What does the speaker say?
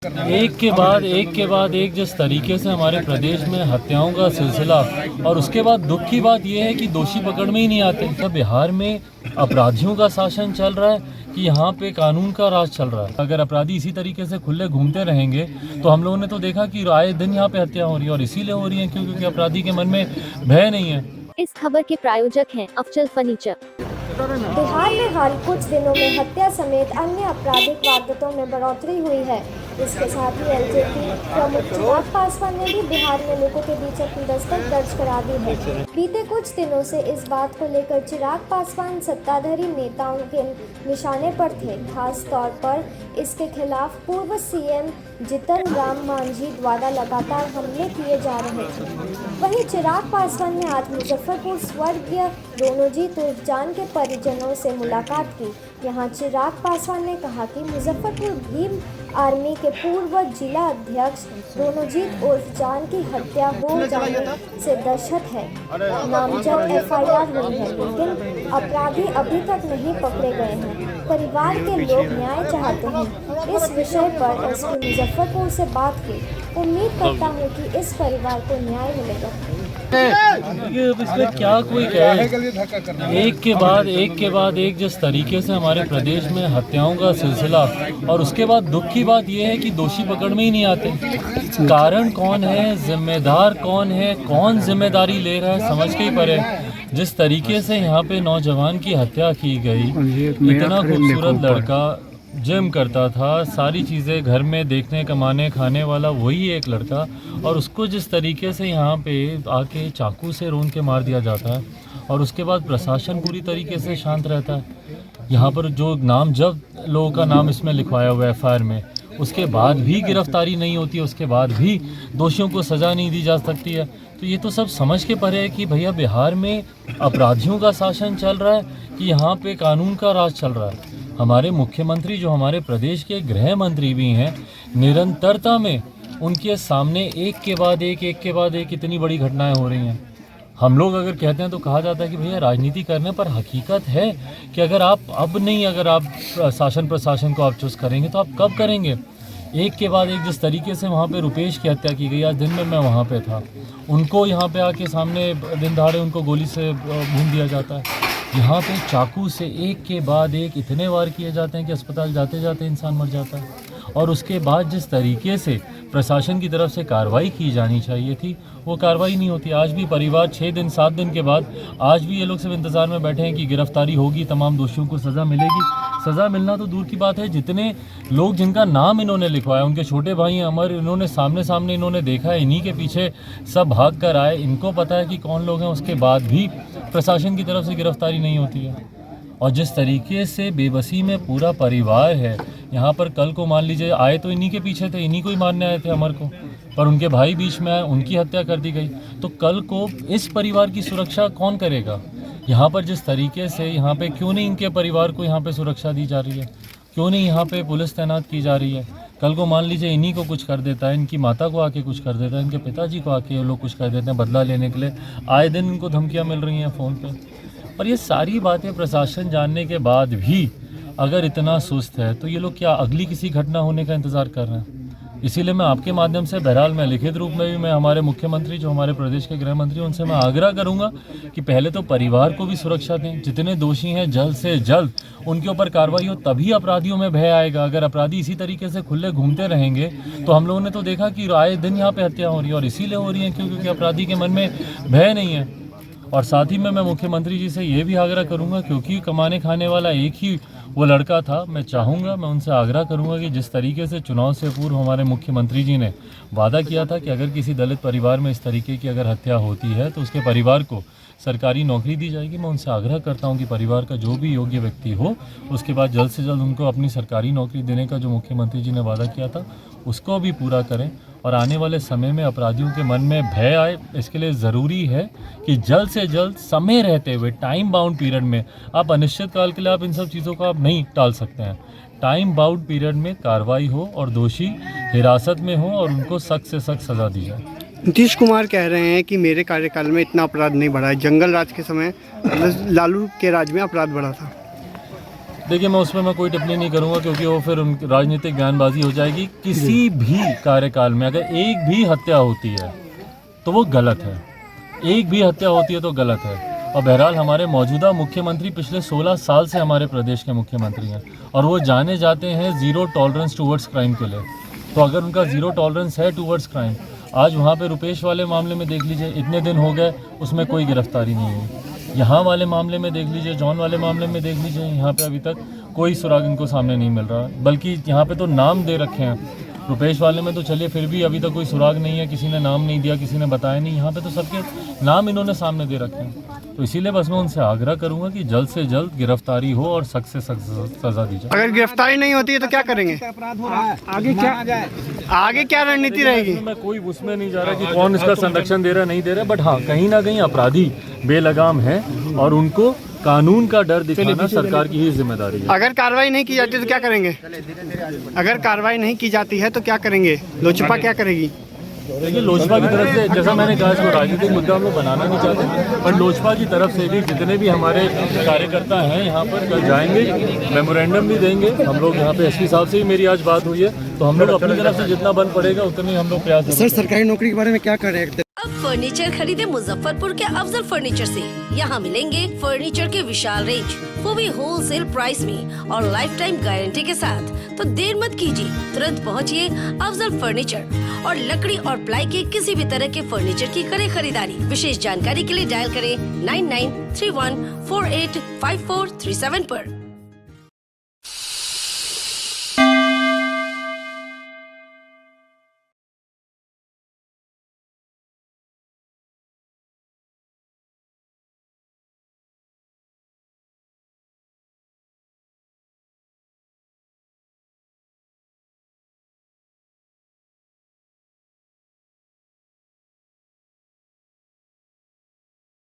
एक के बाद एक जिस तरीके से हमारे प्रदेश में हत्याओं का सिलसिला, और उसके बाद दुख की बात यह है कि दोषी पकड़ में ही नहीं आते। क्या बिहार में अपराधियों का शासन चल रहा है कि यहाँ पे कानून का राज चल रहा है? अगर अपराधी इसी तरीके से खुले घूमते रहेंगे तो हम लोगों ने तो देखा कि आए दिन यहाँ पे हत्या हो रही है, और इसीलिए हो रही है क्योंकि अपराधी के मन में भय नहीं है। इस खबर के प्रायोजक हैं अफजल फर्नीचर। बिहार में हाल कुछ दिनों में हत्या समेत अन्य आपराधिक वारदातों में बढ़ोतरी हुई है। इसके साथ ही एलजेपी प्रमुख चिराग पासवान ने भी बिहार में लोगों के बीच अपनी दस्तक दर्ज करा दी है। बीते कुछ दिनों से इस बात को लेकर चिराग पासवान सत्ताधारी नेताओं के निशाने पर थे। खास तौर पर इसके खिलाफ पूर्व सीएम जीतन राम मांझी द्वारा लगातार हमले किए जा रहे थे। वहीं चिराग पासवान ने आज मुजफ्फरपुर स्वर्गीय रोनोजीत उर्फ जान के परिजनों से मुलाकात की। यहां चिराग पासवान ने कहा कि मुजफ्फरपुर भीम आर्मी के पूर्व जिला अध्यक्ष रोनोजीत उर्फ जान की हत्या हो जाने से दहशत है। नामजद एफआईआर हुई है, लेकिन अपराधी अभी तक नहीं पकड़े गए हैं। परिवार के लोग न्याय चाहते हैं। इस विषय पर एसपी मुजफ्फरपुर से बात की। उम्मीद करता हूँ कि इस परिवार को न्याय मिलेगा। इसमें क्या कोई कहे, एक के बाद एक जिस तरीके से हमारे प्रदेश में हत्याओं का सिलसिला, और उसके बाद दुख की बात यह है कि दोषी पकड़ में ही नहीं आते। कारण कौन है, जिम्मेदार कौन है, कौन जिम्मेदारी ले रहा है, समझ के ही परे। जिस तरीके से यहाँ पे नौजवान की हत्या की गई, इतना खूबसूरत लड़का, जिम करता था, सारी चीज़ें घर में देखने कमाने खाने वाला वही एक लड़का, और उसको जिस तरीके से यहाँ पे आके चाकू से रोन के मार दिया जाता है, और उसके बाद प्रशासन पूरी तरीके से शांत रहता है। यहाँ पर जो नाम, जब लोगों का नाम इसमें लिखवाया हुआ है एफआईआर में, उसके बाद भी गिरफ्तारी नहीं होती है, उसके बाद भी दोषियों को सज़ा नहीं दी जा सकती है। तो ये तो सब समझ के परे है कि भैया बिहार में अपराधियों का शासन चल रहा है कि यहाँ पे कानून का राज चल रहा है। हमारे मुख्यमंत्री, जो हमारे प्रदेश के गृह मंत्री भी हैं, निरंतरता में उनके सामने एक के बाद एक इतनी बड़ी घटनाएं हो रही हैं। हम लोग अगर कहते हैं तो कहा जाता है कि भैया राजनीति करने, पर हकीकत है कि अगर आप शासन प्रशासन को आप चुस्त करेंगे तो आप कब करेंगे? एक के बाद एक जिस तरीके से वहाँ पे रुपेश की हत्या की गई, आज दिन में मैं वहाँ पे था, उनको यहाँ पे आके सामने दिन दहाड़े उनको गोली से भून दिया जाता है। यहाँ पे चाकू से एक के बाद एक इतने वार किए जाते हैं कि अस्पताल जाते जाते इंसान मर जाता है। और उसके बाद जिस तरीके से प्रशासन की तरफ से कार्रवाई की जानी चाहिए थी, वो कार्रवाई नहीं होती। आज भी परिवार 6 दिन 7 दिन के बाद आज भी ये लोग सब इंतज़ार में बैठे हैं कि गिरफ्तारी होगी, तमाम दोषियों को सज़ा मिलेगी। सज़ा मिलना तो दूर की बात है, जितने लोग जिनका नाम इन्होंने लिखवाया, उनके छोटे भाई अमर, इन्होंने सामने इन्होंने देखा है, इन्हीं के पीछे सब भाग कर आए, इनको पता है कि कौन लोग हैं, उसके बाद भी प्रशासन की तरफ से गिरफ्तारी नहीं होती है। और जिस तरीके से बेबसी में पूरा परिवार है यहाँ पर, कल को मान लीजिए आए तो इन्हीं के पीछे थे, इन्हीं को ही मारने आए थे अमर को, पर उनके भाई बीच में आए, उनकी हत्या कर दी गई। तो कल को इस परिवार की सुरक्षा कौन करेगा? यहाँ पर जिस तरीके से यहाँ पे क्यों नहीं इनके परिवार को यहाँ पे सुरक्षा दी जा रही है, क्यों नहीं यहाँ पे पुलिस तैनात की जा रही है? कल को मान लीजिए इन्हीं को कुछ कर देता है, इनकी माता को आके कुछ कर देता है, इनके पिताजी को आके ये लोग कुछ कर देते हैं बदला लेने के लिए। आए दिन इनको धमकियाँ मिल रही हैं फ़ोन पे। और ये सारी बातें प्रशासन जानने के बाद भी अगर इतना सुस्त है तो ये लोग क्या अगली किसी घटना होने का इंतज़ार कर रहे हैं? इसीलिए मैं आपके माध्यम से, बहरहाल मैं लिखित रूप में भी मैं हमारे मुख्यमंत्री, जो हमारे प्रदेश के गृह मंत्री, उनसे मैं आग्रह करूंगा कि पहले तो परिवार को भी सुरक्षा दें। जितने दोषी हैं जल्द से जल्द उनके ऊपर कार्रवाई हो, तभी अपराधियों में भय आएगा। अगर अपराधी इसी तरीके से खुले घूमते रहेंगे तो हम लोगों ने तो देखा कि आए दिन यहाँ पे हत्या हो रही है, और इसीलिए हो रही है क्योंकि अपराधी के मन में भय नहीं है। और साथ ही में मैं मुख्यमंत्री जी से ये भी आग्रह करूंगा, क्योंकि कमाने खाने वाला एक ही वो लड़का था, मैं उनसे आग्रह करूंगा कि जिस तरीके से चुनाव से पूर्व हमारे मुख्यमंत्री जी ने वादा किया था कि अगर किसी दलित परिवार में इस तरीके की अगर हत्या होती है तो उसके परिवार को सरकारी नौकरी दी जाएगी। मैं उनसे आग्रह करता हूं कि परिवार का जो भी योग्य व्यक्ति हो, उसके बाद जल्द से जल्द उनको अपनी सरकारी नौकरी देने का जो मुख्यमंत्री जी ने वादा किया था उसको भी पूरा करें, और आने वाले समय में अपराधियों के मन में भय आए। इसके लिए ज़रूरी है कि जल्द से जल्द, समय रहते हुए, टाइम बाउंड पीरियड में, आप अनिश्चित काल के लिए आप इन सब चीज़ों को आप नहीं टाल सकते हैं। टाइम बाउंड पीरियड में कार्रवाई हो और दोषी हिरासत में हो और उनको सख्त से सख्त सज़ा दी जाए। नीतीश कुमार कह रहे हैं कि मेरे कार्यकाल में इतना अपराध नहीं बढ़ा है, जंगल राज के समय लालू के राज में अपराध बढ़ा था। देखिए मैं उसमें कोई टिप्पणी नहीं करूंगा क्योंकि वो फिर उनकी राजनीतिक बयानबाजी हो जाएगी। किसी भी कार्यकाल में अगर एक भी हत्या होती है तो वो गलत है, एक भी हत्या होती है तो गलत है। और बहरहाल हमारे मौजूदा मुख्यमंत्री पिछले 16 साल से हमारे प्रदेश के मुख्यमंत्री हैं और वो जाने जाते हैं ज़ीरो टॉलरेंस टूवर्ड्स क्राइम के लिए। तो अगर उनका ज़ीरो टॉलरेंस है टूवर्ड्स क्राइम, आज वहाँ पे रुपेश वाले मामले में देख लीजिए इतने दिन हो गए उसमें कोई गिरफ्तारी नहीं हुई। यहाँ वाले मामले में देख लीजिए, जॉन वाले मामले में देख लीजिए, यहाँ पे अभी तक कोई सुराग इनको सामने नहीं मिल रहा। बल्कि यहाँ पे तो नाम दे रखे हैं, रुपेश वाले में तो चलिए फिर भी अभी तक कोई सुराग नहीं है, किसी ने नाम नहीं दिया, किसी ने बताया नहीं। यहाँ पे तो सबके नाम इन्होंने सामने दे रखे हैं। तो इसीलिए बस मैं उनसे आग्रह करूंगा कि जल्द से जल्द गिरफ्तारी हो और सख्त से सख्त सजा दी जाए। अगर गिरफ्तारी नहीं होती है तो क्या करेंगे? आगे क्या रणनीति रहेगी? मैं कोई उसमें नहीं जा रहा कि कौन इसका संरक्षण दे रहा नहीं दे रहा, बट हाँ कहीं ना कहीं अपराधी बेलगाम है और उनको कानून का डर दिखाना सरकार की ही जिम्मेदारी है। अगर कार्रवाई नहीं की जाती तो क्या करेंगे? अगर कार्रवाई नहीं की जाती है तो क्या करेंगे? लोजपा क्या करेगी? देखिए लोजपा की तरफ से, जैसा मैंने कहा, इसको राजनीतिक मुद्दा हम लोग बनाना नहीं चाहते, पर लोजपा की तरफ से भी जितने भी हमारे कार्यकर्ता हैं यहाँ पर कल जाएंगे, मेमोरेंडम भी देंगे। हम लोग यहाँ पे एसपी साहब से ही मेरी आज बात हुई है, तो हम लोग अपनी तरफ से जितना बन पड़ेगा उतने हम लोग प्रयास करेंगे। सर सरकारी नौकरी के बारे में क्या करें? अब फर्नीचर खरीदे मुजफ्फरपुर के अफजल फर्नीचर से। यहाँ मिलेंगे फर्नीचर के विशाल रेंज, वो भी होलसेल प्राइस में और लाइफ टाइम गारंटी के साथ। तो देर मत कीजिए, तुरंत पहुँचिए अफजल फर्नीचर और लकड़ी और प्लाई के किसी भी तरह के फर्नीचर की करें खरीदारी। विशेष जानकारी के लिए डायल करें 9931485437 पर।